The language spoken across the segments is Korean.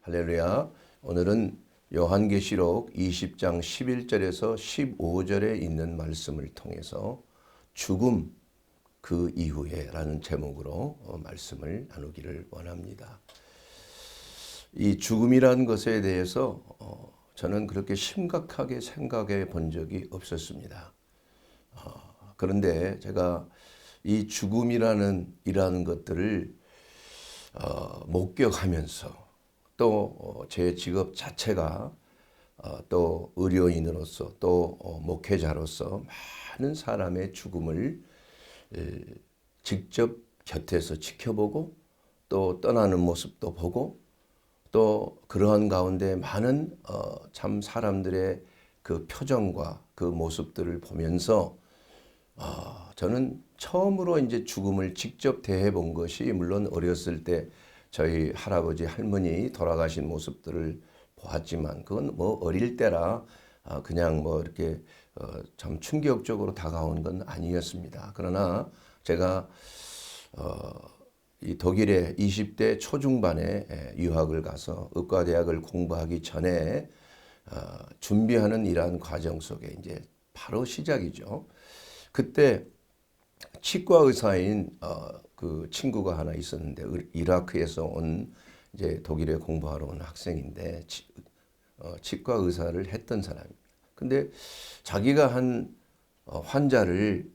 할렐루야. 오늘은 요한계시록 20장 11절에서 15절에 있는 말씀을 통해서 죽음 그 이후에 라는 제목으로 말씀을 나누기를 원합니다. 이 죽음이라는 것에 대해서 저는 그렇게 심각하게 생각해 본 적이 없었습니다. 그런데 제가 이 죽음이라는 것들을 목격하면서 또 제 직업 자체가 또 의료인으로서 또 목회자로서 많은 사람의 죽음을 직접 곁에서 지켜보고 또 떠나는 모습도 보고 또 그러한 가운데 많은 참 사람들의 그 표정과 그 모습들을 보면서 저는 처음으로 이제 죽음을 직접 대해 본 것이 물론 어렸을 때 저희 할아버지 할머니 돌아가신 모습들을 보았지만 그건 뭐 어릴 때라 그냥 뭐 이렇게 참 충격적으로 다가온 건 아니었습니다. 그러나 제가 이 독일의 20대 초중반에 유학을 가서 의과대학을 공부하기 전에 준비하는 이러한 과정 속에 이제 바로 시작이죠. 그때 치과 의사인 그 친구가 하나 있었는데 이라크에서 온 이제 독일에 공부하러 온 학생인데 치과 의사를 했던 사람입니다. 근데 자기가 한 환자를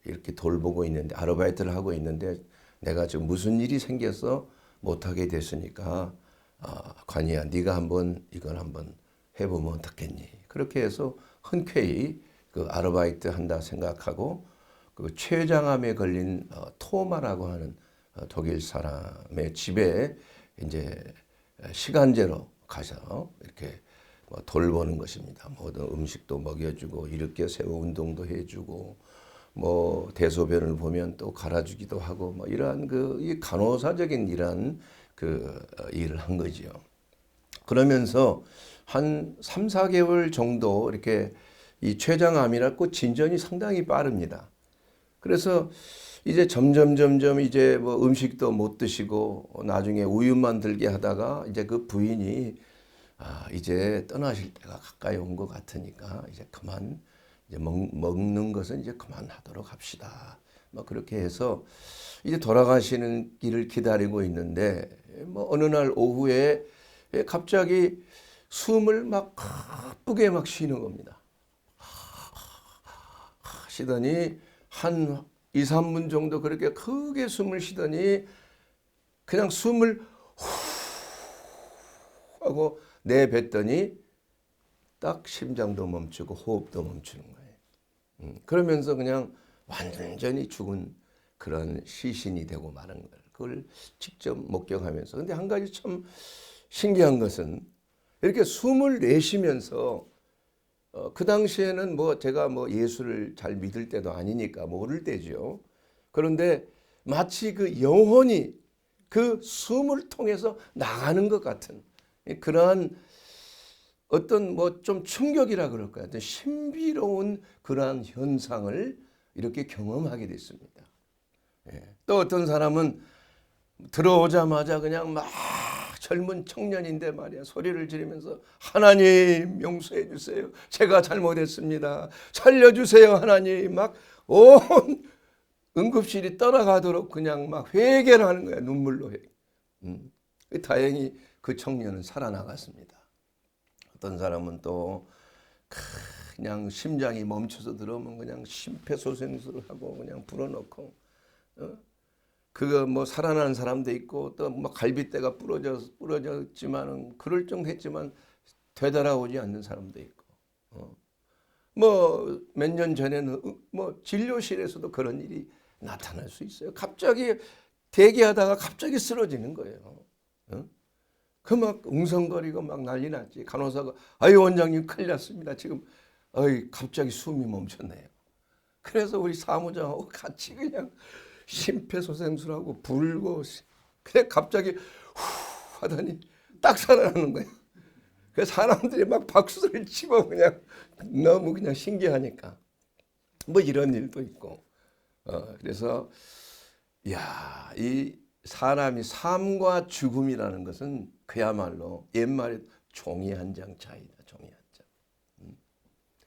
이렇게 돌보고 있는데 아르바이트를 하고 있는데 내가 지금 무슨 일이 생겨서 못하게 됐으니까 관이야 네가 한번 이걸 한번 해보면 어떻겠니? 그렇게 해서 흔쾌히 그 아르바이트 한다 생각하고 그 췌장암에 걸린 토마라고 하는 독일 사람의 집에 이제 시간제로 가서 이렇게 돌보는 것입니다. 모든 음식도 먹여주고 일으켜 세워 운동도 해주고 뭐 대소변을 보면 또 갈아주기도 하고 뭐 이러한 그 간호사적인 이러한 그 일을 한 거지요. 그러면서 한 3, 4개월 정도 이렇게 이 췌장암이라고 진전이 상당히 빠릅니다. 그래서 이제 점점 이제 뭐 음식도 못 드시고 나중에 우유만 들게 하다가 이제 그 부인이 이제 떠나실 때가 가까이 온 것 같으니까 이제 그만 이제 먹는 것은 이제 그만하도록 합시다. 뭐 그렇게 해서 이제 돌아가시는 길을 기다리고 있는데 뭐 어느 날 오후에 갑자기 숨을 막 가쁘게 막 쉬는 겁니다. 쉬더니 한 2, 3분 정도 그렇게 크게 숨을 쉬더니 그냥 숨을 후 하고 내뱉더니 딱 심장도 멈추고 호흡도 멈추는 거예요. 그러면서 그냥 완전히 죽은 그런 시신이 되고 마는 걸 그걸 직접 목격하면서 근데 한 가지 참 신기한 것은 이렇게 숨을 내쉬면서 그 당시에는 뭐 제가 뭐 예수를 잘 믿을 때도 아니니까 모를 때죠. 그런데 마치 그 영혼이 그 숨을 통해서 나가는 것 같은 그러한 어떤 뭐 좀 충격이라 그럴까요? 어떤 신비로운 그러한 현상을 이렇게 경험하게 됐습니다. 또 어떤 사람은 들어오자마자 그냥 막 젊은 청년인데 말이야 소리를 지르면서 하나님 용서해 주세요. 제가 잘못했습니다. 살려주세요 하나님. 막 온 응급실이 떠나가도록 그냥 막 회개를 하는 거야. 눈물로 회개. 다행히 그 청년은 살아나갔습니다. 어떤 사람은 또 그냥 심장이 멈춰서 들어오면 그냥 심폐소생술을 하고 그냥 불어넣고 그거 뭐 살아나는 사람도 있고 또 뭐 갈비뼈가 부러졌지만은 그럴 정도 했지만 되돌아오지 않는 사람도 있고 뭐 몇 년 전에는 뭐 진료실에서도 그런 일이 나타날 수 있어요. 갑자기 대기하다가 갑자기 쓰러지는 거예요. 그 막 웅성거리고 막 난리 났지. 간호사가 아유 원장님 큰일 났습니다. 지금 갑자기 숨이 멈췄네요. 그래서 우리 사무장하고 같이 그냥 심폐소생술하고 불고 그래 갑자기 후 하더니 딱 살아나는 거예요. 그 사람들이 막 박수를 치고 그냥 너무 그냥 신기하니까 뭐 이런 일도 있고 그래서 야, 이 사람이 삶과 죽음이라는 것은 그야말로 옛말에 종이 한 장 차이다. 종이 한 장.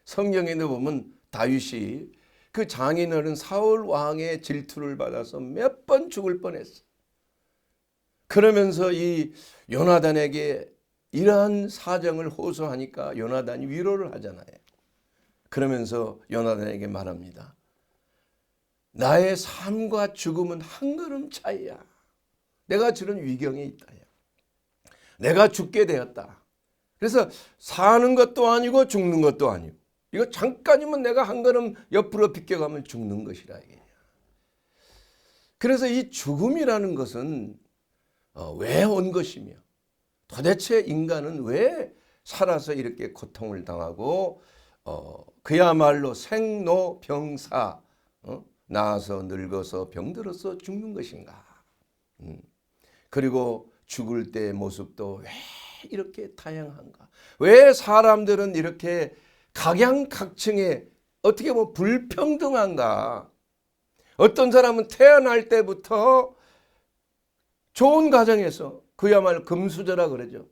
성경에도 보면 다윗이 그 장인어른 사울 왕의 질투를 받아서 몇 번 죽을 뻔했어. 그러면서 이 요나단에게 이러한 사정을 호소하니까 요나단이 위로를 하잖아요. 그러면서 요나단에게 말합니다. 나의 삶과 죽음은 한 걸음 차이야. 내가 저런 위경에 있다. 내가 죽게 되었다. 그래서 사는 것도 아니고 죽는 것도 아니고 이거 잠깐이면 내가 한 걸음 옆으로 비껴가면 죽는 것이라. 그래서 이 죽음이라는 것은 왜 온 것이며 도대체 인간은 왜 살아서 이렇게 고통을 당하고 그야말로 생로병사 나아서 늙어서 병들어서 죽는 것인가. 그리고 죽을 때의 모습도 왜 이렇게 다양한가. 왜 사람들은 이렇게 각양각층에 어떻게 보면 불평등한가. 어떤 사람은 태어날 때부터 좋은 가정에서 그야말로 금수저라 그러죠.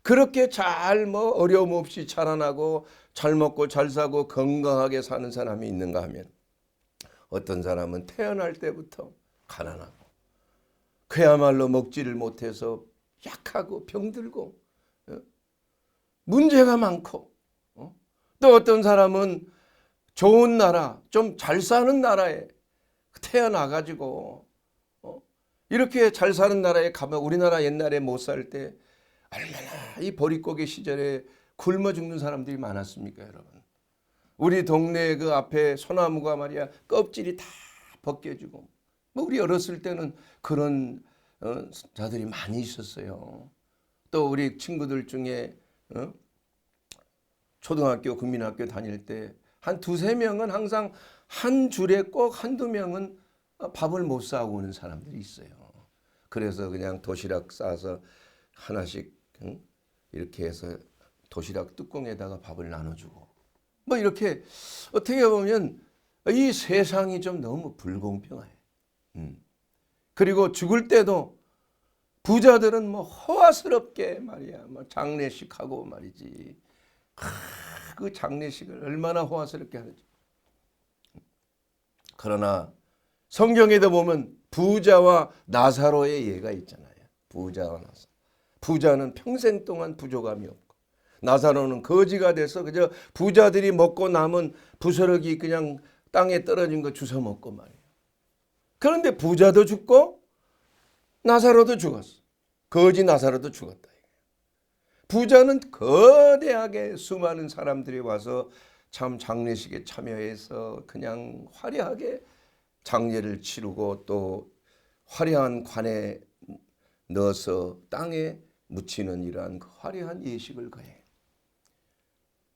그렇게 잘 어려움 없이 자라나고 잘 먹고 잘 사고 건강하게 사는 사람이 있는가 하면 어떤 사람은 태어날 때부터 가난하고 그야말로 먹지를 못해서 약하고 병들고 문제가 많고 또 어떤 사람은 좋은 나라 좀 잘 사는 나라에 태어나가지고 이렇게 잘 사는 나라에 가면 우리나라 옛날에 못 살 때 얼마나 이 보릿고개 시절에 굶어 죽는 사람들이 많았습니까, 여러분? 우리 동네 그 앞에 소나무가 말이야 껍질이 다 벗겨지고 우리 어렸을 때는 그런 자들이 많이 있었어요. 또 우리 친구들 중에 초등학교, 국민학교 다닐 때 한 두세 명은 항상 한 줄에 꼭 한두 명은 밥을 못 싸고 오는 사람들이 있어요. 그래서 그냥 도시락 싸서 하나씩 이렇게 해서 도시락 뚜껑에다가 밥을 나눠주고 이렇게 어떻게 보면 이 세상이 좀 너무 불공평해. 그리고 죽을 때도 부자들은 허화스럽게 말이야 장례식하고 말이지. 그 장례식을 얼마나 호화스럽게 하는지. 그러나 성경에도 보면 부자와 나사로의 예가 있잖아요. 부자와 나사로. 부자는 평생 동안 부족함이 없고 나사로는 거지가 돼서 그저 부자들이 먹고 남은 부스러기 그냥 땅에 떨어진 거 주워 먹고 말이에요. 그런데 부자도 죽고 나사로도 죽었어. 거지 나사로도 죽었다. 부자는 거대하게 수많은 사람들이 와서 참 장례식에 참여해서 그냥 화려하게 장례를 치르고 또 화려한 관에 넣어서 땅에 묻히는 이러한 화려한 예식을 거해.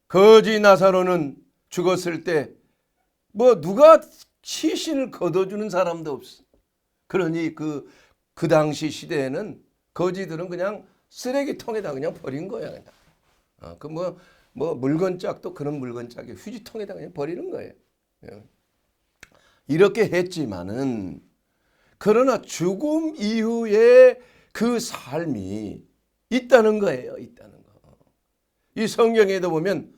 거지 나사로는 죽었을 때 누가 시신을 걷어주는 사람도 없어. 그러니 그 당시 시대에는 거지들은 그냥 쓰레기통에다 그냥 버린 거야. 그냥. 물건짝도 그런 물건짝에 휴지통에다 그냥 버리는 거예요. 이렇게 했지만은 그러나 죽음 이후에 그 삶이 있다는 거예요. 있다는 거. 이 성경에도 보면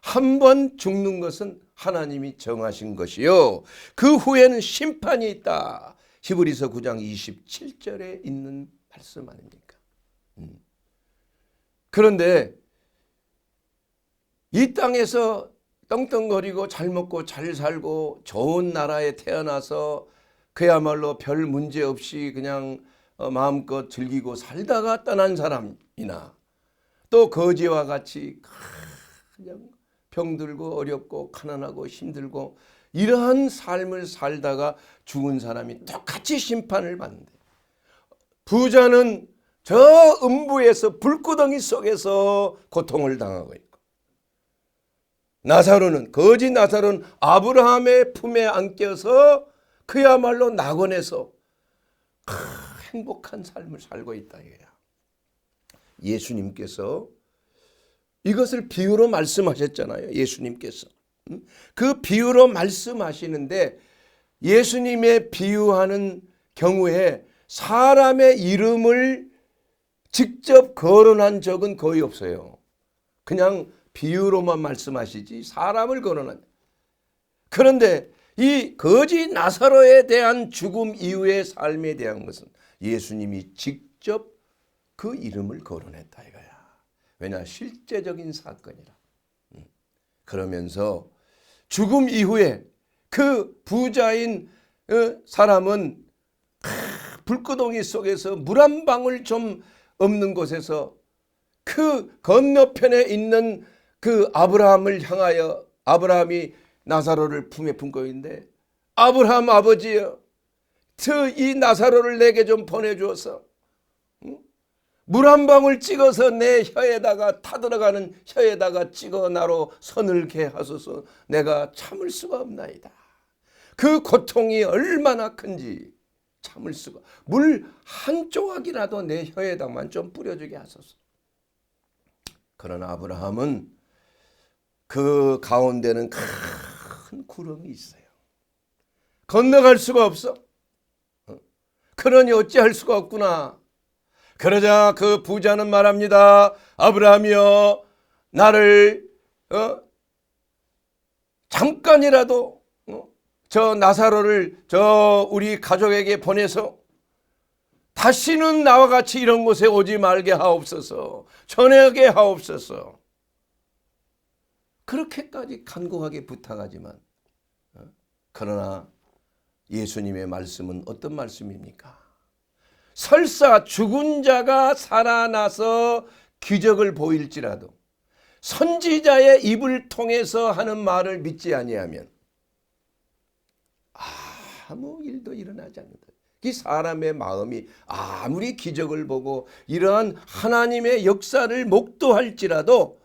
한 번 죽는 것은 하나님이 정하신 것이요. 그 후에는 심판이 있다. 히브리서 9장 27절에 있는 말씀 아닙니까? 그런데 이 땅에서 떵떵거리고 잘 먹고 잘 살고 좋은 나라에 태어나서 그야말로 별 문제 없이 그냥 마음껏 즐기고 살다가 떠난 사람이나 또 거지와 같이 그냥 병들고 어렵고 가난하고 힘들고 이러한 삶을 살다가 죽은 사람이 똑같이 심판을 받는데 부자는 저 음부에서 불구덩이 속에서 고통을 당하고 있고 거지 나사로는 아브라함의 품에 안겨서 그야말로 낙원에서 행복한 삶을 살고 있다. 예수님께서 이것을 비유로 말씀하셨잖아요. 예수님께서. 그 비유로 말씀하시는데 예수님의 비유하는 경우에 사람의 이름을 직접 거론한 적은 거의 없어요. 그냥 비유로만 말씀하시지 사람을 거론한. 그런데 이 거지 나사로에 대한 죽음 이후의 삶에 대한 것은 예수님이 직접 그 이름을 거론했다 이거야. 왜냐? 실제적인 사건이라. 그러면서 죽음 이후에 그 부자인 사람은 불구덩이 속에서 물 한 방울 좀 없는 곳에서 그 건너편에 있는 그 아브라함을 향하여, 아브라함이 나사로를 품에 품고 있는데, 아브라함 아버지여, 이 나사로를 내게 좀 보내주어서 물 한 방울 찍어서 내 혀에다가, 타들어가는 혀에다가 찍어 나로 서늘게 하소서. 내가 참을 수가 없나이다. 그 고통이 얼마나 큰지 참을 수가. 물 한 조각이라도 내 혀에다만 좀 뿌려주게 하소서. 그러나 아브라함은 그 가운데는 큰 구름이 있어요. 건너갈 수가 없어. 그러니 어찌할 수가 없구나. 그러자 그 부자는 말합니다. 아브라함이여, 나를 잠깐이라도 저 나사로를 우리 가족에게 보내서 다시는 나와 같이 이런 곳에 오지 말게 하옵소서. 전하게 하옵소서. 그렇게까지 간곡하게 부탁하지만, 그러나 예수님의 말씀은 어떤 말씀입니까? 설사 죽은 자가 살아나서 기적을 보일지라도 선지자의 입을 통해서 하는 말을 믿지 아니하면 아무 일도 일어나지 않는다. 이 사람의 마음이 아무리 기적을 보고 이러한 하나님의 역사를 목도할지라도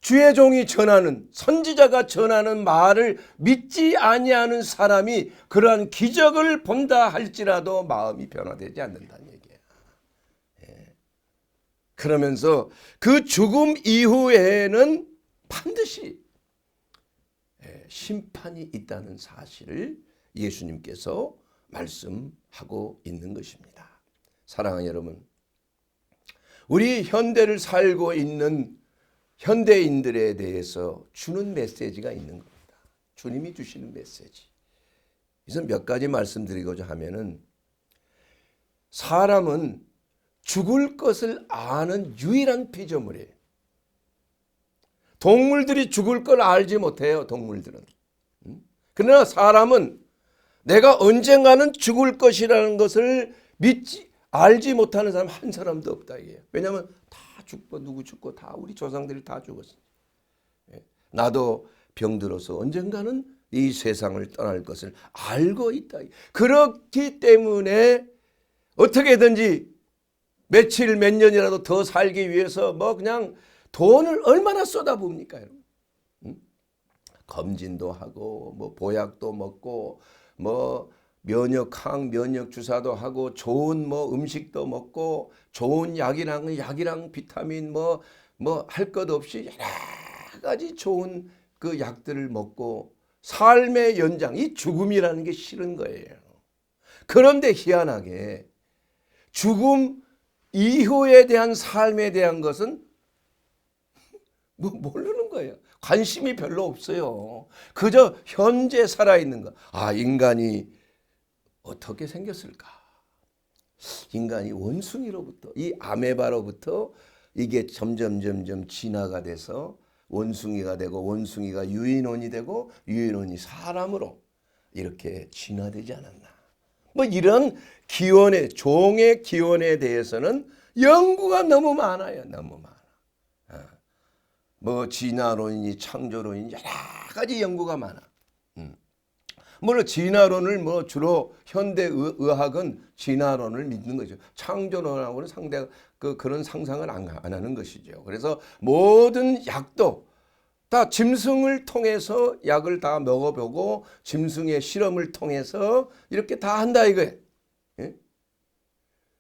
주의 종이 전하는, 선지자가 전하는 말을 믿지 아니하는 사람이 그러한 기적을 본다 할지라도 마음이 변화되지 않는다는 얘기예요. 그러면서 그 죽음 이후에는 반드시 심판이 있다는 사실을 예수님께서 말씀하고 있는 것입니다. 사랑하는 여러분, 우리 현대를 살고 있는 현대인들에 대해서 주는 메시지가 있는 겁니다. 주님이 주시는 메시지. 우선 몇 가지 말씀드리고자 하면은, 사람은 죽을 것을 아는 유일한 피조물이에요. 동물들이 죽을 걸 알지 못해요. 동물들은. 그러나 사람은 내가 언젠가는 죽을 것이라는 것을 알지 못하는 사람 한 사람도 없다 이게요. 왜냐하면 다 죽고, 누구 죽고 다 우리 조상들이 다 죽었어요. 나도 병들어서 언젠가는 이 세상을 떠날 것을 알고 있다. 그렇기 때문에 어떻게든지 며칠 몇 년이라도 더 살기 위해서 그냥 돈을 얼마나 쏟아부읍니까, 여러분? 검진도 하고 보약도 먹고 면역 주사도 하고 좋은 음식도 먹고 좋은 약이랑 비타민 할 것 없이 여러 가지 좋은 그 약들을 먹고 삶의 연장, 이 죽음이라는 게 싫은 거예요. 그런데 희한하게 죽음 이후에 대한 삶에 대한 것은 모르는 거예요. 관심이 별로 없어요. 그저 현재 살아있는 것. 인간이 어떻게 생겼을까? 인간이 원숭이로부터, 이 아메바로부터 이게 점점 진화가 돼서 원숭이가 되고, 원숭이가 유인원이 되고, 유인원이 사람으로 이렇게 진화되지 않았나. 이런 기원의, 종의 기원에 대해서는 연구가 너무 많아요. 너무 많아. 진화론이니 창조론이니 여러 가지 연구가 많아. 물론 진화론을 주로 현대의학은 진화론을 믿는 거죠. 창조론하고는 상대가 그런 상상을 안 하는 것이죠. 그래서 모든 약도 다 짐승을 통해서 약을 다 먹어보고 짐승의 실험을 통해서 이렇게 다 한다 이거예요. 예?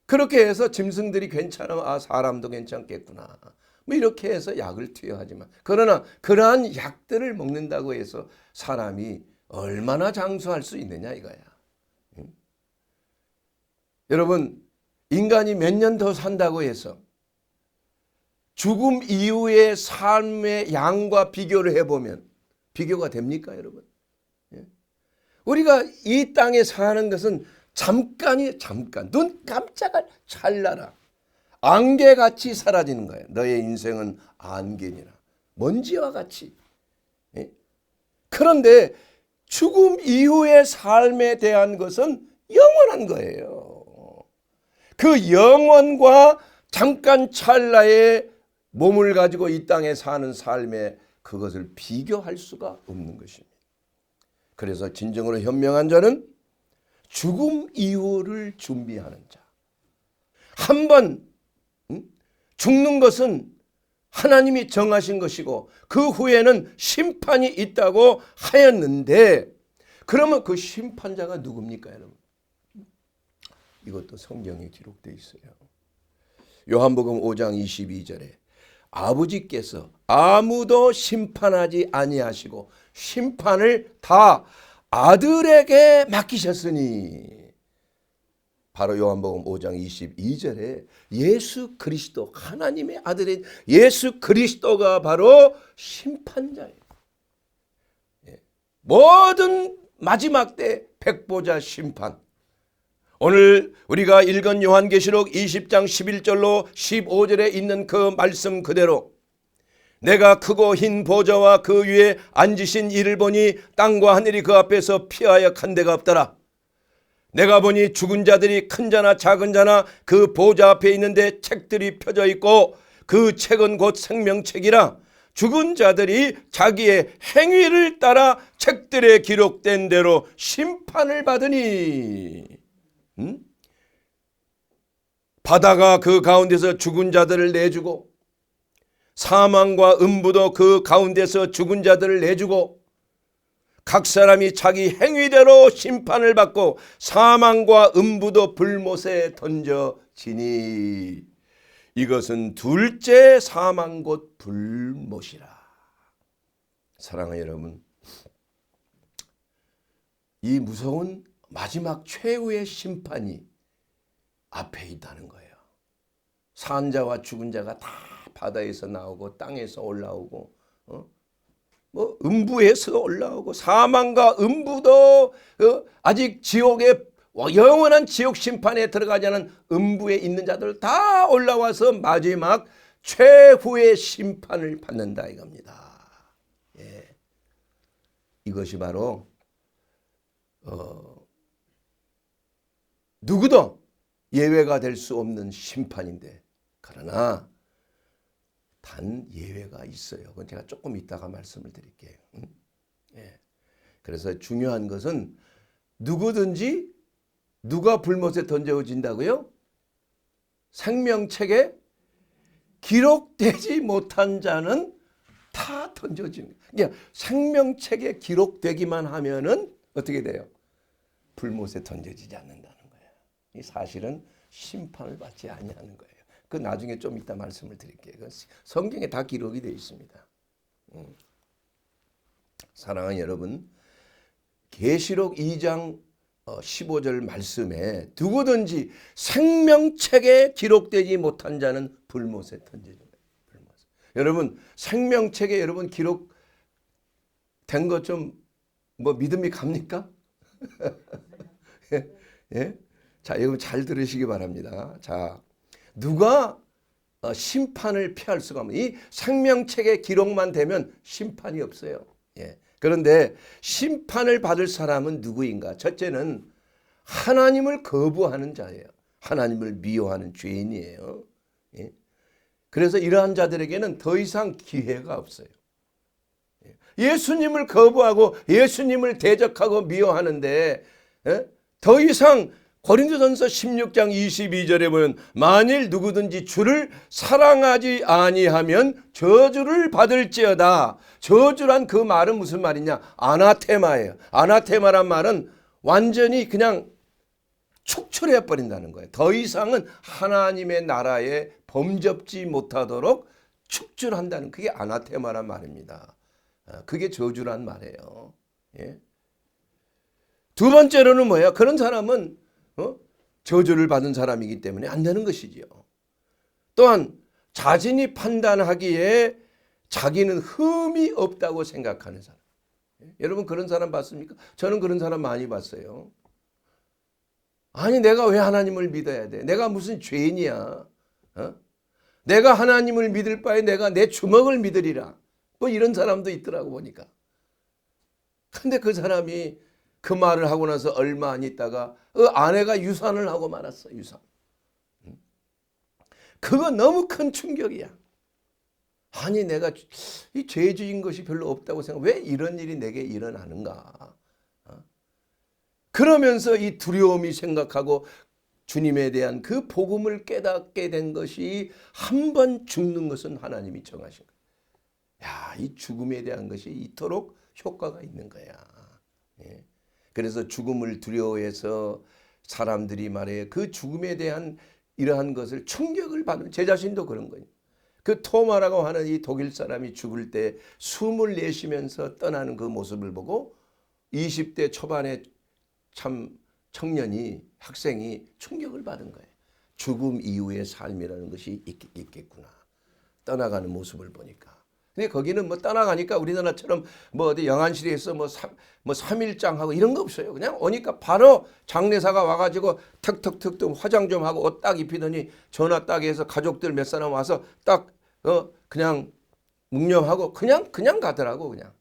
그렇게 해서 짐승들이 괜찮으면 사람도 괜찮겠구나. 이렇게 해서 약을 투여하지만, 그러나 그러한 약들을 먹는다고 해서 사람이 얼마나 장수할 수 있느냐 이거야. 여러분, 인간이 몇 년 더 산다고 해서 죽음 이후의 삶의 양과 비교를 해보면 비교가 됩니까, 여러분? 예? 우리가 이 땅에 사는 것은 잠깐이에요. 잠깐. 눈 깜짝할 찰나라. 안개같이 사라지는 거예요. 너의 인생은 안개니라. 먼지와 같이. 예? 그런데 죽음 이후의 삶에 대한 것은 영원한 거예요. 그 영원과 잠깐 찰나의 몸을 가지고 이 땅에 사는 삶에 그것을 비교할 수가 없는 것입니다. 그래서 진정으로 현명한 자는 죽음 이후를 준비하는 자. 한번 죽는 것은 하나님이 정하신 것이고 그 후에는 심판이 있다고 하였는데, 그러면 그 심판자가 누굽니까, 여러분? 이것도 성경에 기록되어 있어요. 요한복음 5장 22절에 아버지께서 아무도 심판하지 아니하시고 심판을 다 아들에게 맡기셨으니, 바로 요한복음 5장 22절에 예수 그리스도, 하나님의 아들인 예수 그리스도가 바로 심판자예요. 모든 마지막 때 백보자 심판. 오늘 우리가 읽은 요한계시록 20장 11절로 15절에 있는 그 말씀 그대로 내가 크고 흰 보좌와 그 위에 앉으신 이를 보니 땅과 하늘이 그 앞에서 피하여 간 데가 없더라. 내가 보니 죽은 자들이 큰 자나 작은 자나 그 보좌 앞에 있는데 책들이 펴져 있고 그 책은 곧 생명책이라. 죽은 자들이 자기의 행위를 따라 책들에 기록된 대로 심판을 받으니, 바다가 그 가운데서 죽은 자들을 내주고 사망과 음부도 그 가운데서 죽은 자들을 내주고 각 사람이 자기 행위대로 심판을 받고 사망과 음부도 불못에 던져지니 이것은 둘째 사망 곧 불못이라. 사랑하는 여러분, 이 무서운 마지막 최후의 심판이 앞에 있다는 거예요. 산자와 죽은 자가 다 바다에서 나오고 땅에서 올라오고 음부에서 올라오고 사망과 음부도 아직 지옥에 영원한 지옥 심판에 들어가지 않은 음부에 있는 자들 다 올라와서 마지막 최후의 심판을 받는다 이겁니다. 예. 이것이 바로 누구도 예외가 될 수 없는 심판인데, 그러나 단 예외가 있어요. 그건 제가 조금 이따가 말씀을 드릴게요. 예. 그래서 중요한 것은 누구든지 누가 불못에 던져진다고요? 생명책에 기록되지 못한 자는 다 던져지는 거예요. 그러니까 생명책에 기록되기만 하면은 어떻게 돼요? 불못에 던져지지 않는다는 거예요. 이 사실은 심판을 받지 아니하는 거예요. 그 나중에 좀 이따 말씀을 드릴게요. 성경에 다 기록이 되어 있습니다. 사랑하는 여러분, 계시록 2장 15절 말씀에 누구든지 생명책에 기록되지 못한 자는 불못에 던져진 거예요. 불못에. 여러분, 생명책에 여러분 기록된 것 좀 믿음이 갑니까? 예? 자, 여러분 잘 들으시기 바랍니다. 자, 누가 심판을 피할 수가 없는, 이 생명책의 기록만 되면 심판이 없어요. 예. 그런데 심판을 받을 사람은 누구인가? 첫째는 하나님을 거부하는 자예요. 하나님을 미워하는 죄인이에요. 예. 그래서 이러한 자들에게는 더 이상 기회가 없어요. 예수님을 거부하고 예수님을 대적하고 미워하는데 더 이상 고린도전서 16장 22절에 보면 만일 누구든지 주를 사랑하지 아니하면 저주를 받을지어다. 저주란 그 말은 무슨 말이냐? 아나테마예요. 아나테마란 말은 완전히 그냥 축출해 버린다는 거예요. 더 이상은 하나님의 나라에 범접지 못하도록 축출한다는, 그게 아나테마란 말입니다. 그게 저주란 말이에요. 예. 두 번째로는 뭐야? 그런 사람은 저주를 받은 사람이기 때문에 안 되는 것이지요. 또한 자신이 판단하기에 자기는 흠이 없다고 생각하는 사람. 여러분 그런 사람 봤습니까? 저는 그런 사람 많이 봤어요. 아니 내가 왜 하나님을 믿어야 돼? 내가 무슨 죄인이야? 내가 하나님을 믿을 바에 내가 내 주먹을 믿으리라. 뭐 이런 사람도 있더라고 보니까. 근데 그 사람이 그 말을 하고 나서 얼마 안 있다가 그 아내가 유산을 하고 말았어. 유산. 그거 너무 큰 충격이야. 아니 내가 이 죄 지은 것이 별로 없다고 생각. 왜 이런 일이 내게 일어나는가? 그러면서 이 두려움이 생각하고 주님에 대한 그 복음을 깨닫게 된 것이 한 번 죽는 것은 하나님이 정하신 거야. 야, 이 죽음에 대한 것이 이토록 효과가 있는 거야. 예. 그래서 죽음을 두려워해서 사람들이 말해 그 죽음에 대한 이러한 것을 충격을 받는 제 자신도 그런 거예요. 그 토마라고 하는 이 독일 사람이 죽을 때 숨을 내쉬면서 떠나는 그 모습을 보고 20대 초반에 참 청년이 학생이 충격을 받은 거예요. 죽음 이후의 삶이라는 것이 있겠구나. 떠나가는 모습을 보니까. 근데 거기는 뭐 떠나가니까 우리나라처럼 뭐 어디 영안실에서 뭐 3일장 하고 이런 거 없어요. 그냥 오니까 바로 장례사가 와가지고 턱턱턱 화장 좀 하고 옷 딱 입히더니 전화 딱 해서 가족들 몇 사람 와서 딱 그냥 묵념하고 그냥 가더라고 그냥.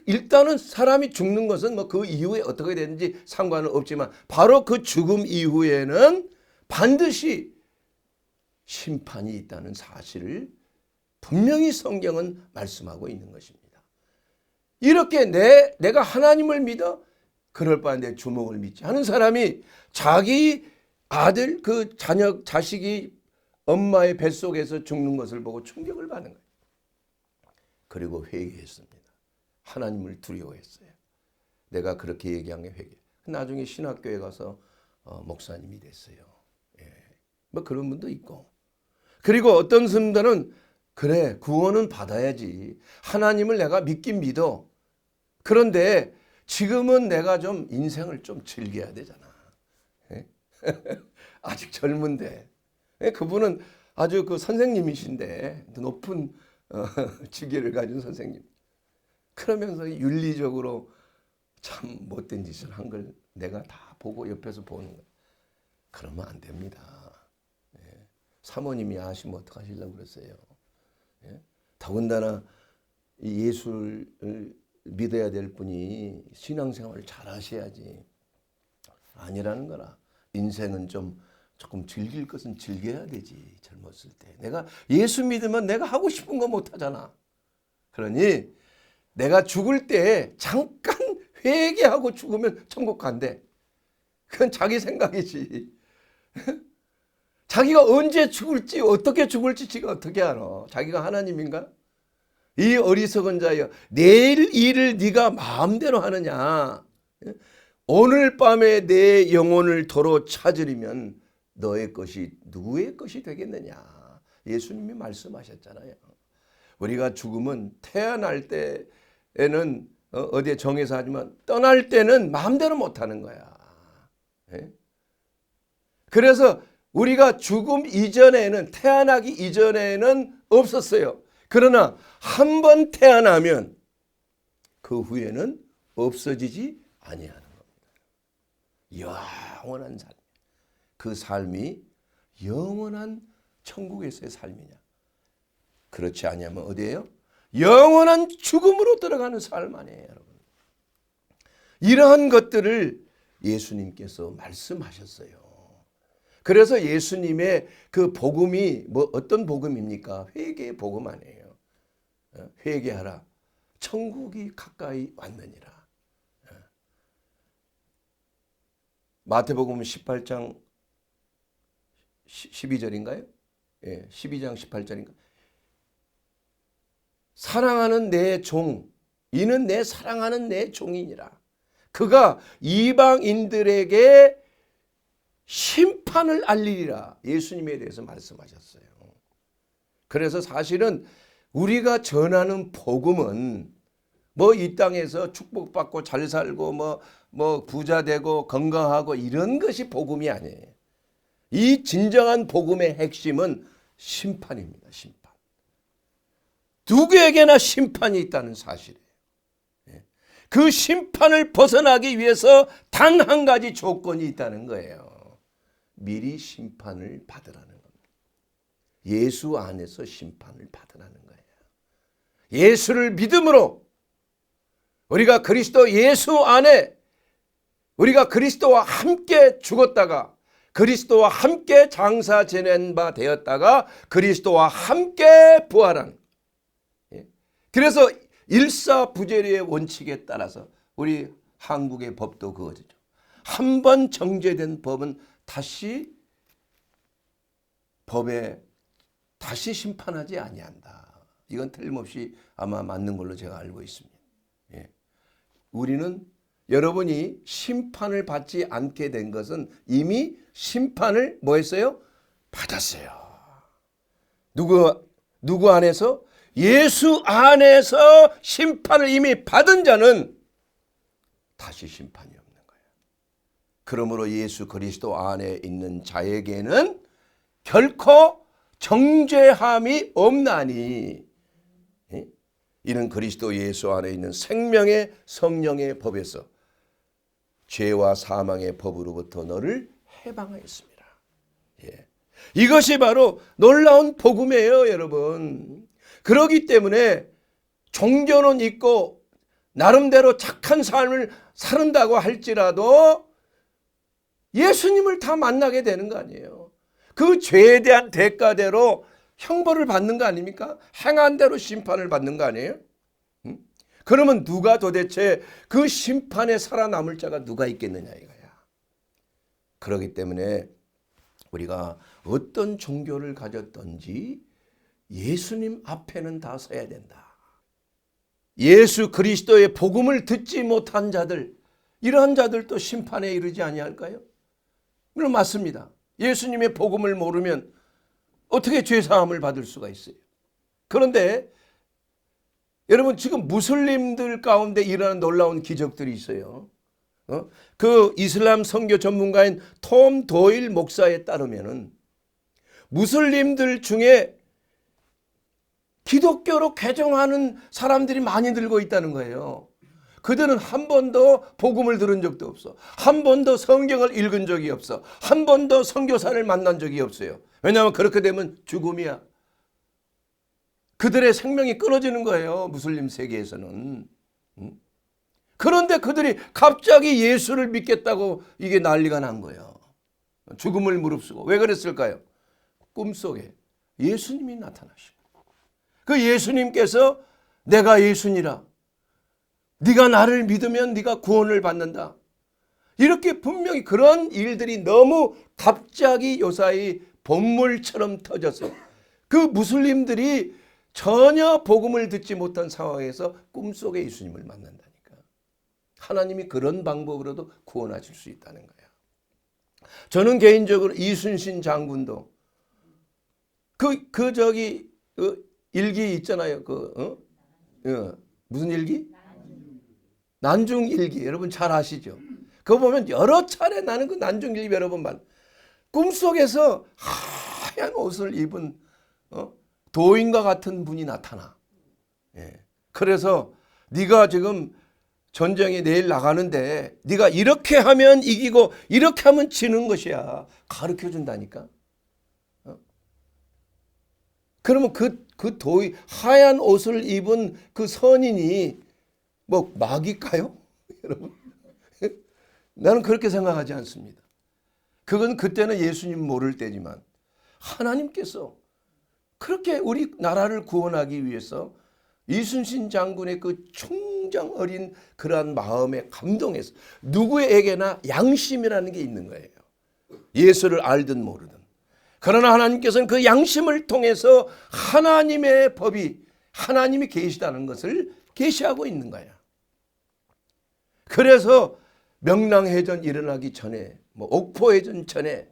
일단은 사람이 죽는 것은 뭐 그 이후에 어떻게 되는지 상관은 없지만 바로 그 죽음 이후에는 반드시 심판이 있다는 사실을 분명히 성경은 말씀하고 있는 것입니다. 이렇게 내가 하나님을 믿어 그럴 바에 내 주먹을 믿지 하는 사람이 자기 아들 그 자식이 엄마의 뱃속에서 죽는 것을 보고 충격을 받는 거예요. 그리고 회개했습니다. 하나님을 두려워했어요. 내가 그렇게 얘기한 게 회개. 나중에 신학교에 가서 목사님이 됐어요. 예. 뭐 그런 분도 있고. 그리고 어떤 분들은 그래 구원은 받아야지. 하나님을 내가 믿긴 믿어. 그런데 지금은 내가 좀 인생을 좀 즐겨야 되잖아. 예? 아직 젊은데. 예? 그분은 아주 그 선생님이신데 높은 직위를 가진 선생님. 그러면서 윤리적으로 참 못된 짓을 한 걸 내가 다 보고 옆에서 보는 거예요. 그러면 안 됩니다. 예. 사모님이 아시면 어떡하시려고 그랬어요. 예. 더군다나 예수를 믿어야 될 분이 신앙생활을 잘 하셔야지. 아니라는 거라. 인생은 조금 즐길 것은 즐겨야 되지. 젊었을 때. 내가 예수 믿으면 내가 하고 싶은 거 못 하잖아. 그러니 내가 죽을 때 잠깐 회개하고 죽으면 천국 간대. 그건 자기 생각이지. 자기가 언제 죽을지 어떻게 죽을지 지가 어떻게 알아. 자기가 하나님인가? 이 어리석은 자여 내일 일을 네가 마음대로 하느냐. 오늘 밤에 내 영혼을 도로 찾으려면 너의 것이 누구의 것이 되겠느냐. 예수님이 말씀하셨잖아요. 우리가 죽으면 태어날 때에는 어디에 정해서 하지만 떠날 때는 마음대로 못하는 거야. 예? 그래서 우리가 죽음 이전에는 태어나기 이전에는 없었어요. 그러나 한 번 태어나면 그 후에는 없어지지 아니하는 겁니다. 영원한 삶. 그 삶이 영원한 천국에서의 삶이냐. 그렇지 않으면 어디예요? 영원한 죽음으로 들어가는 삶 아니에요, 여러분. 이러한 것들을 예수님께서 말씀하셨어요. 그래서 예수님의 그 복음이 어떤 복음입니까? 회개의 복음 아니에요. 회개하라. 천국이 가까이 왔느니라. 마태복음 18장 12절인가요? 예, 12장 18절인가? 사랑하는 내 종, 이는 내 사랑하는 내 종이니라. 그가 이방인들에게 심판을 알리리라. 예수님에 대해서 말씀하셨어요. 그래서 사실은 우리가 전하는 복음은 뭐 이 땅에서 축복받고 잘 살고 뭐 부자 되고 건강하고 이런 것이 복음이 아니에요. 이 진정한 복음의 핵심은 심판입니다. 심판. 누구에게나 심판이 있다는 사실이에요. 그 심판을 벗어나기 위해서 단 한 가지 조건이 있다는 거예요. 미리 심판을 받으라는 겁니다. 예수 안에서 심판을 받으라는 거예요. 예수를 믿음으로 우리가 그리스도 예수 안에 우리가 그리스도와 함께 죽었다가 그리스도와 함께 장사 지낸 바 되었다가 그리스도와 함께 부활한. 그래서 일사부재리의 원칙에 따라서 우리 한국의 법도 그거죠. 한 번 정죄된 법은 다시 법에 다시 심판하지 아니한다. 이건 틀림없이 아마 맞는 걸로 제가 알고 있습니다. 우리는 여러분이 심판을 받지 않게 된 것은 이미 심판을 뭐 했어요? 받았어요. 누구 안에서? 예수 안에서 심판을 이미 받은 자는 다시 심판이 없는 거예요. 그러므로 예수 그리스도 안에 있는 자에게는 결코 정죄함이 없나니 이는 그리스도 예수 안에 있는 생명의 성령의 법에서 죄와 사망의 법으로부터 너를 해방하였습니다. 이것이 바로 놀라운 복음이에요, 여러분. 그렇기 때문에 종교는 있고 나름대로 착한 삶을 산다고 할지라도 예수님을 다 만나게 되는 거 아니에요. 그 죄에 대한 대가대로 형벌을 받는 거 아닙니까? 행한 대로 심판을 받는 거 아니에요? 그러면 누가 도대체 그 심판에 살아남을 자가 누가 있겠느냐 이거야. 그렇기 때문에 우리가 어떤 종교를 가졌든지 예수님 앞에는 다 서야 된다. 예수 그리스도의 복음을 듣지 못한 자들, 이러한 자들도 심판에 이르지 아니할까요? 물론 맞습니다. 예수님의 복음을 모르면 어떻게 죄사함을 받을 수가 있어요? 그런데 여러분 지금 무슬림들 가운데 일어나는 놀라운 기적들이 있어요. 그 이슬람 선교 전문가인 톰 도일 목사에 따르면은 무슬림들 중에 기독교로 개종하는 사람들이 많이 늘고 있다는 거예요. 그들은 한 번도 복음을 들은 적도 없어. 한 번도 성경을 읽은 적이 없어. 한 번도 선교사를 만난 적이 없어요. 왜냐하면 그렇게 되면 죽음이야. 그들의 생명이 끊어지는 거예요. 무슬림 세계에서는. 그런데 그들이 갑자기 예수를 믿겠다고 이게 난리가 난 거예요. 죽음을 무릅쓰고. 왜 그랬을까요? 꿈속에 예수님이 나타나시고 그 예수님께서 내가 예수니라. 네가 나를 믿으면 네가 구원을 받는다. 이렇게 분명히 그런 일들이 너무 갑자기 요사이 본물처럼 터져서 그 무슬림들이 전혀 복음을 듣지 못한 상황에서 꿈속에 예수님을 만난다니까. 하나님이 그런 방법으로도 구원하실 수 있다는 거야. 저는 개인적으로 이순신 장군도 그 일기 있잖아요. 무슨 일기? 난중 일기. 여러분 잘 아시죠? 그거 보면 여러 차례 나는 그 난중 일기 여러 번 봐. 꿈속에서 하얀 옷을 입은 도인과 같은 분이 나타나. 그래서 네가 지금 전쟁에 내일 나가는데 네가 이렇게 하면 이기고 이렇게 하면 지는 것이야. 가르쳐 준다니까. 그러면 그 도인 하얀 옷을 입은 그 선인이 뭐 마귀일까요? 여러분 나는 그렇게 생각하지 않습니다. 그건 그때는 예수님 모를 때지만 하나님께서 그렇게 우리 나라를 구원하기 위해서 이순신 장군의 그 총장 어린 그러한 마음에 감동해서 누구에게나 양심이라는 게 있는 거예요. 예수를 알든 모르든. 그러나 하나님께서는 그 양심을 통해서 하나님의 법이 하나님이 계시다는 것을 계시하고 있는 거야. 그래서 명랑해전 일어나기 전에 옥포해전 전에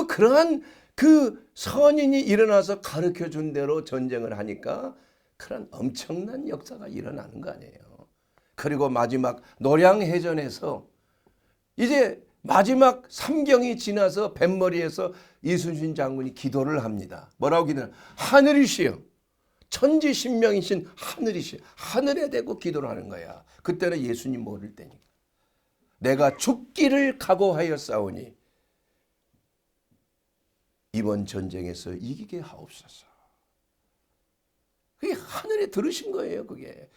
그러한 그 선인이 일어나서 가르쳐 준 대로 전쟁을 하니까 그런 엄청난 역사가 일어나는 거 아니에요. 그리고 마지막 노량해전에서 이제 마지막 삼경이 지나서 뱃머리에서 이순신 장군이 기도를 합니다. 뭐라고 기도를? 하늘이시여, 천지신명이신 하늘이시여. 하늘에 대고 기도를 하는 거야. 그때는 예수님 모를 때니까. 내가 죽기를 각오하였사오니 이번 전쟁에서 이기게 하옵소서. 그게 하늘에 들으신 거예요. 그게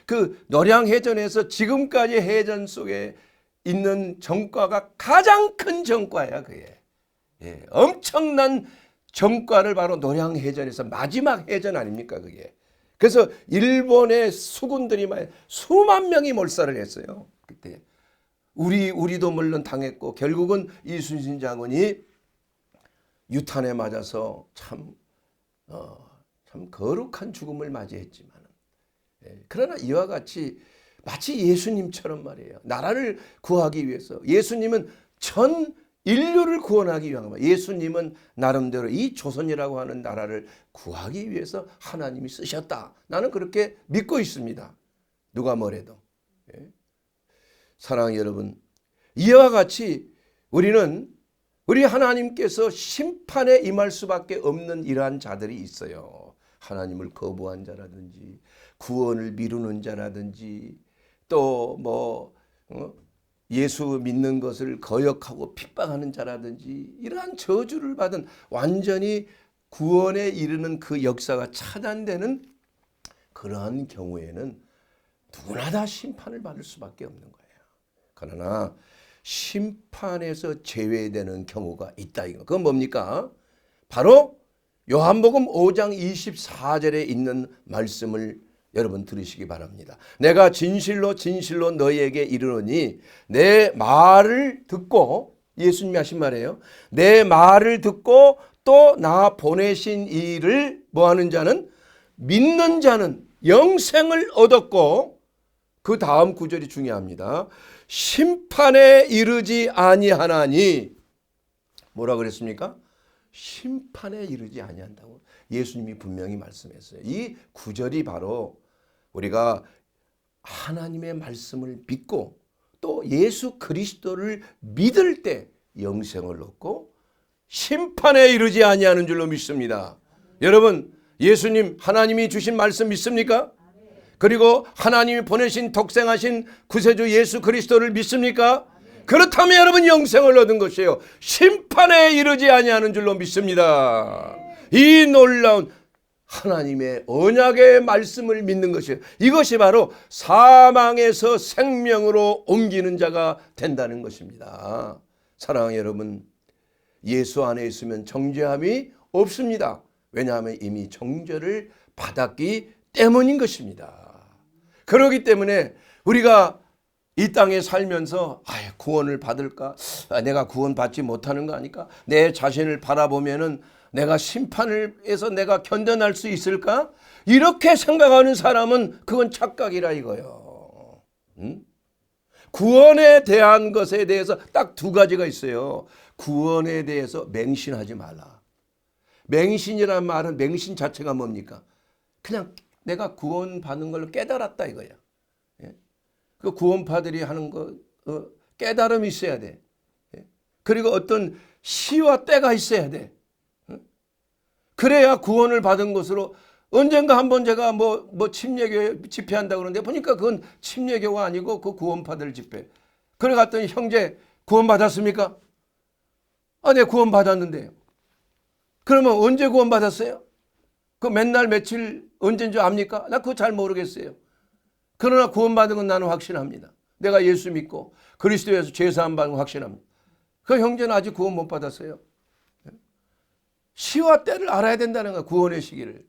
그 노량해전에서 지금까지 해전 속에 있는 전과가 가장 큰 전과야. 그게 엄청난 전과를 바로 노량해전에서 마지막 해전 아닙니까? 그게. 그래서 일본의 수군들이 수만 명이 몰살을 했어요. 그때 우리도 물론 당했고 결국은 이순신 장군이 유탄에 맞아서 참 거룩한 죽음을 맞이했지만, 그러나 이와 같이 마치 예수님처럼 말이에요. 나라를 구하기 위해서 예수님은 전 인류를 구원하기 위한, 예수님은 나름대로 이 조선이라고 하는 나라를 구하기 위해서 하나님이 쓰셨다. 나는 그렇게 믿고 있습니다. 누가 뭐래도. 사랑하는 여러분, 이와 같이 우리 하나님께서 심판에 임할 수밖에 없는 이러한 자들이 있어요. 하나님을 거부한 자라든지 구원을 미루는 자라든지 또 예수 믿는 것을 거역하고 핍박하는 자라든지 이러한 저주를 받은 완전히 구원에 이르는 그 역사가 차단되는 그러한 경우에는 누구나 다 심판을 받을 수밖에 없는 거예요. 그러나 심판에서 제외되는 경우가 있다. 그건 뭡니까? 바로 요한복음 5장 24절에 있는 말씀을 여러분 들으시기 바랍니다. 내가 진실로 진실로 너희에게 이르노니 내 말을 듣고, 예수님이 하신 말이에요. 내 말을 듣고 또 나 보내신 이를 뭐하는 자는, 믿는 자는 영생을 얻었고, 그 다음 구절이 중요합니다. 심판에 이르지 아니하나니, 뭐라 그랬습니까? 심판에 이르지 아니한다고 예수님이 분명히 말씀했어요. 이 구절이 바로 우리가 하나님의 말씀을 믿고 또 예수 그리스도를 믿을 때 영생을 얻고 심판에 이르지 아니하는 줄로 믿습니다. 여러분, 예수님 하나님이 주신 말씀 믿습니까? 그리고 하나님이 보내신 독생하신 구세주 예수 그리스도를 믿습니까? 그렇다면 여러분 영생을 얻은 것이에요. 심판에 이르지 아니하는 줄로 믿습니다. 이 놀라운 하나님의 언약의 말씀을 믿는 것이에요. 이것이 바로 사망에서 생명으로 옮기는 자가 된다는 것입니다. 사랑하는 여러분, 예수 안에 있으면 정죄함이 없습니다. 왜냐하면 이미 정죄를 받았기 때문인 것입니다. 그렇기 때문에 우리가 이 땅에 살면서 구원을 받을까? 내가 구원받지 못하는 거 아닐까? 내 자신을 바라보면은 내가 심판에서 내가 견뎌낼 수 있을까? 이렇게 생각하는 사람은 그건 착각이라 이거요. 구원에 대한 것에 대해서 딱 두 가지가 있어요. 구원에 대해서 맹신하지 말라. 맹신이란 말은, 맹신 자체가 뭡니까? 그냥 내가 구원받는 걸 깨달았다 이거야. 그 구원파들이 하는 거 깨달음이 있어야 돼. 그리고 어떤 시와 때가 있어야 돼. 그래야 구원을 받은 것으로, 언젠가 한번 제가 뭐 침례교회 집회한다고 그러는데 보니까 그건 침례교가 아니고 그 구원파들 집회. 그래 갔더니 형제 구원 받았습니까? 네, 구원 받았는데요. 그러면 언제 구원 받았어요? 그 맨날 며칠 언제인 줄 압니까? 나 그거 잘 모르겠어요. 그러나 구원받은 건 나는 확신합니다. 내가 예수 믿고 그리스도에서 죄사함 받은 거 확신합니다. 그 형제는 아직 구원 못 받았어요. 시와 때를 알아야 된다는 거야, 구원의 시기를.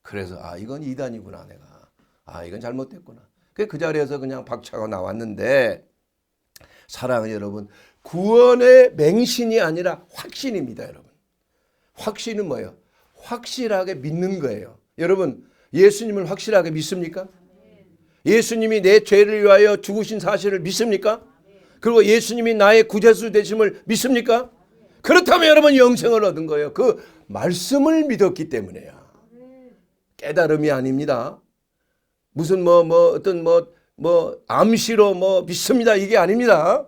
그래서 이건 이단이구나, 내가. 이건 잘못됐구나. 그 자리에서 그냥 박차고 나왔는데, 사랑하는 여러분, 구원의 맹신이 아니라 확신입니다, 여러분. 확신은 뭐예요? 확실하게 믿는 거예요. 여러분, 예수님을 확실하게 믿습니까? 예수님이 내 죄를 위하여 죽으신 사실을 믿습니까? 그리고 예수님이 나의 구제수 되심을 믿습니까? 그렇다면 여러분 영생을 얻은 거예요. 그 말씀을 믿었기 때문에요. 깨달음이 아닙니다. 무슨 어떤 암시로 믿습니다. 이게 아닙니다.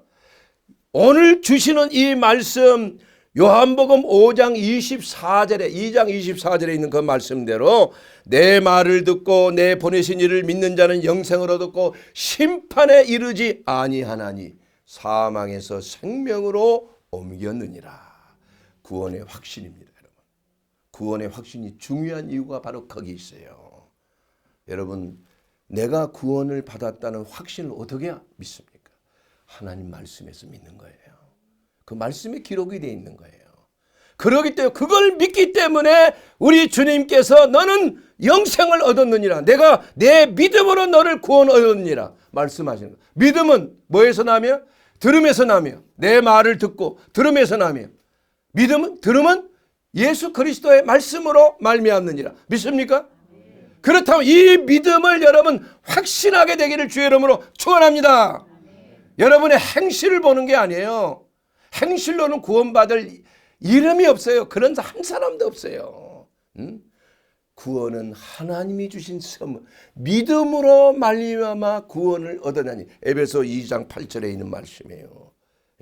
오늘 주시는 이 말씀 요한복음 5장 24절에 2장 24절에 있는 그 말씀대로 내 말을 듣고 내 보내신 이를 믿는 자는 영생을 얻었고 심판에 이르지 아니하나니 사망에서 생명으로 옮겼느니라. 구원의 확신입니다. 여러분. 구원의 확신이 중요한 이유가 바로 거기 있어요. 여러분, 내가 구원을 받았다는 확신을 어떻게 믿습니까? 하나님 말씀에서 믿는 거예요. 그 말씀에 기록이 되어 있는 거예요. 그러기 때문에 그걸 믿기 때문에 우리 주님께서 너는 영생을 얻었느니라. 내가 내 믿음으로 너를 구원 얻었느니라 말씀하시는 거예요. 믿음은 뭐에서 나며? 들음에서 나며. 내 말을 듣고 들음에서 나며. 믿음은 들음은 예수 그리스도의 말씀으로 말미암느니라. 믿습니까? 그렇다면 이 믿음을 여러분 확신하게 되기를 주의 이름으로 축원합니다. 여러분의 행실을 보는 게 아니에요. 행실로는 구원받을 이름이 없어요. 그런 한 사람도 없어요. 구원은 하나님이 주신 선물, 믿음으로 말미암아 구원을 얻으나니. 에베소 2장 8절에 있는 말씀이에요.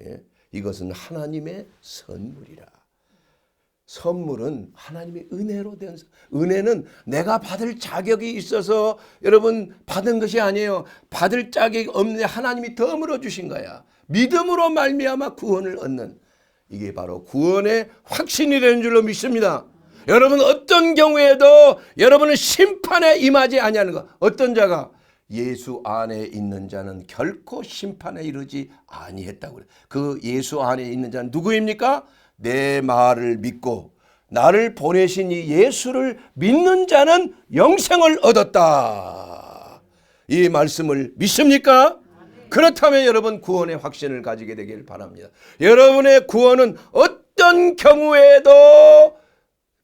예? 이것은 하나님의 선물이라. 선물은 하나님의 은혜로 된, 은혜는 내가 받을 자격이 있어서 여러분 받은 것이 아니에요. 받을 자격이 없는데 하나님이 덤으로 주신 거야. 믿음으로 말미암아 구원을 얻는, 이게 바로 구원의 확신이 되는 줄로 믿습니다. 여러분 어떤 경우에도 여러분은 심판에 임하지 아니하는 것. 어떤 자가 예수 안에 있는 자는 결코 심판에 이르지 아니했다고 그래요. 그 예수 안에 있는 자는 누구입니까? 내 말을 믿고 나를 보내신 이 예수를 믿는 자는 영생을 얻었다. 이 말씀을 믿습니까? 그렇다면 여러분 구원의 확신을 가지게 되길 바랍니다. 여러분의 구원은 어떤 경우에도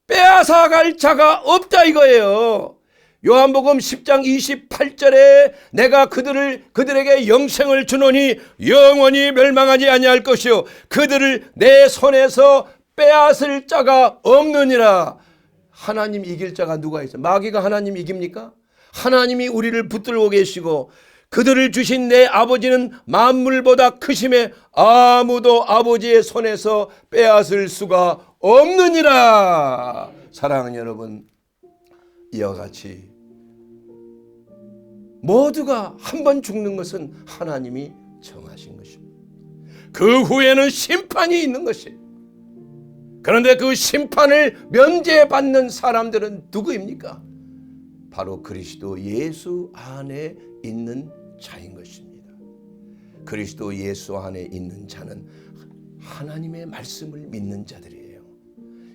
빼앗아갈 자가 없다 이거예요. 요한복음 10장 28절에 내가 그들에게 영생을 주노니 영원히 멸망하지 아니할 것이요 그들을 내 손에서 빼앗을 자가 없느니라. 하나님 이길 자가 누가 있어요? 마귀가 하나님 이깁니까? 하나님이 우리를 붙들고 계시고 그들을 주신 내 아버지는 만물보다 크심에 아무도 아버지의 손에서 빼앗을 수가 없느니라. 사랑하는 여러분, 이와 같이 모두가 한 번 죽는 것은 하나님이 정하신 것입니다. 그 후에는 심판이 있는 것이에요. 그런데 그 심판을 면제받는 사람들은 누구입니까? 바로 그리스도 예수 안에 있는 자인 것입니다. 그리스도 예수 안에 있는 자는 하나님의 말씀을 믿는 자들이에요.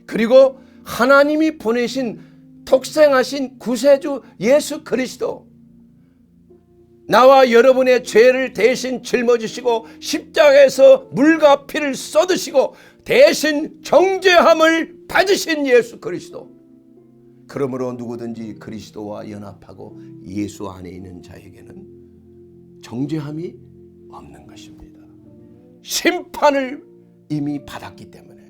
그리고 하나님이 보내신 독생하신 구세주 예수 그리스도, 나와 여러분의 죄를 대신 짊어지시고 십자가에서 물과 피를 쏟으시고 대신 정죄함을 받으신 예수 그리스도, 그러므로 누구든지 그리스도와 연합하고 예수 안에 있는 자에게는 정죄함이 없는 것입니다. 심판을 이미 받았기 때문에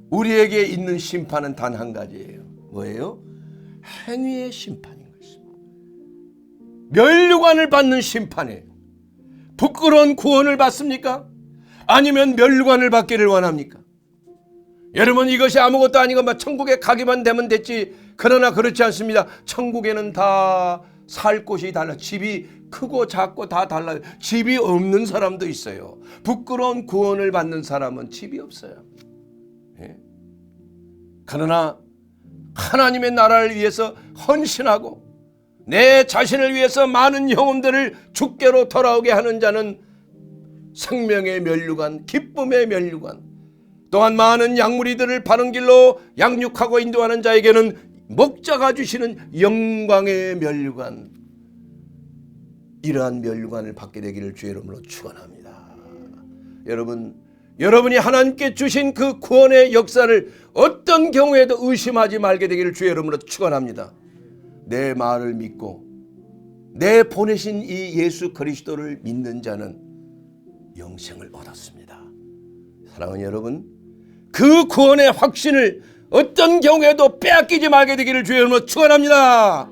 우리에게 있는 심판은 단 한 가지예요. 뭐예요? 행위의 심판인 것입니다. 멸류관을 받는 심판이에요. 부끄러운 구원을 받습니까? 아니면 멸류관을 받기를 원합니까? 여러분 이것이 아무것도 아니고 천국에 가기만 되면 됐지. 그러나 그렇지 않습니다. 천국에는 다 살 곳이 달라. 집이 크고 작고 다 달라요. 집이 없는 사람도 있어요. 부끄러운 구원을 받는 사람은 집이 없어요. 예? 그러나 하나님의 나라를 위해서 헌신하고 내 자신을 위해서 많은 영혼들을 주께로 돌아오게 하는 자는 생명의 멸류관, 기쁨의 멸류관, 또한 많은 양무리들을 바른 길로 양육하고 인도하는 자에게는 목자가 주시는 영광의 멸류관, 이러한 멸류관을 받게 되기를 주의 이름으로 축원합니다. 여러분이 하나님께 주신 그 구원의 역사를 어떤 경우에도 의심하지 말게 되기를 주의 이름으로 축원합니다. 내 말을 믿고 내 보내신 이 예수 그리스도를 믿는 자는 영생을 얻었습니다. 사랑하는 여러분, 그 구원의 확신을 어떤 경우에도 빼앗기지 말게 되기를 주의 이름으로 축원합니다.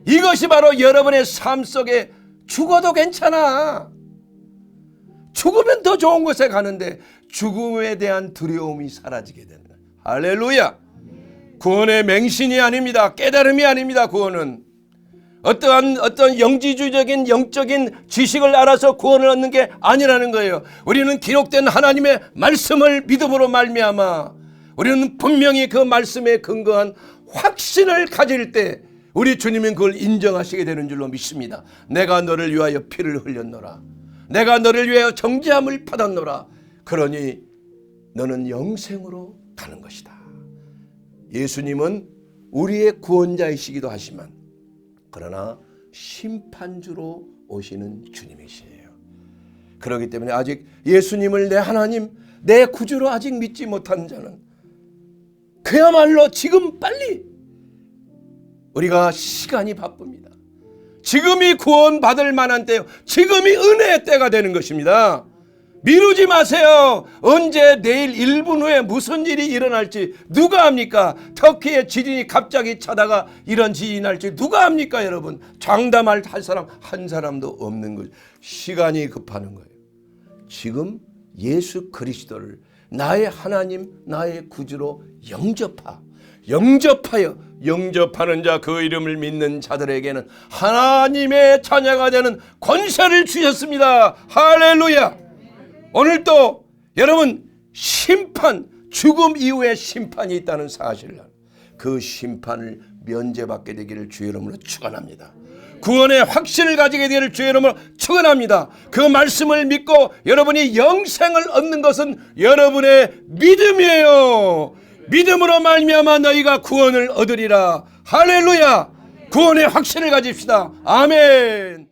이것이 바로 여러분의 삶 속에 죽어도 괜찮아. 죽으면 더 좋은 곳에 가는데 죽음에 대한 두려움이 사라지게 된다. 할렐루야. 구원의 맹신이 아닙니다. 깨달음이 아닙니다. 구원은 어떤 영지주의적인 영적인 지식을 알아서 구원을 얻는 게 아니라는 거예요. 우리는 기록된 하나님의 말씀을 믿음으로 말미암아 우리는 분명히 그 말씀에 근거한 확신을 가질 때 우리 주님은 그걸 인정하시게 되는 줄로 믿습니다. 내가 너를 위하여 피를 흘렸노라. 내가 너를 위하여 정죄함을 받았노라. 그러니 너는 영생으로 가는 것이다. 예수님은 우리의 구원자이시기도 하지만 그러나 심판주로 오시는 주님이시에요. 그렇기 때문에 아직 예수님을 내 하나님, 내 구주로 아직 믿지 못한 자는 그야말로 지금 빨리, 우리가 시간이 바쁩니다. 지금이 구원받을 만한 때요. 지금이 은혜의 때가 되는 것입니다. 미루지 마세요. 언제 내일 1분 후에 무슨 일이 일어날지 누가 압니까? 터키의 지진이 갑자기 차다가 이런 지진이 날지 누가 압니까 여러분? 장담할 사람 한 사람도 없는 거죠. 시간이 급하는 거예요. 지금 예수 그리스도를 나의 하나님, 나의 구주로 영접하는 자, 그 이름을 믿는 자들에게는 하나님의 자녀가 되는 권세를 주셨습니다. 할렐루야. 오늘 또 여러분 죽음 이후에 심판이 있다는 사실을, 그 심판을 면제받게 되기를 주의 이름으로 축원합니다. 구원의 확신을 가지게 되기를 주의 이름으로 축원합니다. 그 말씀을 믿고 여러분이 영생을 얻는 것은 여러분의 믿음이에요. 믿음으로 말미암아 너희가 구원을 얻으리라. 할렐루야. 구원의 확신을 가집시다. 아멘.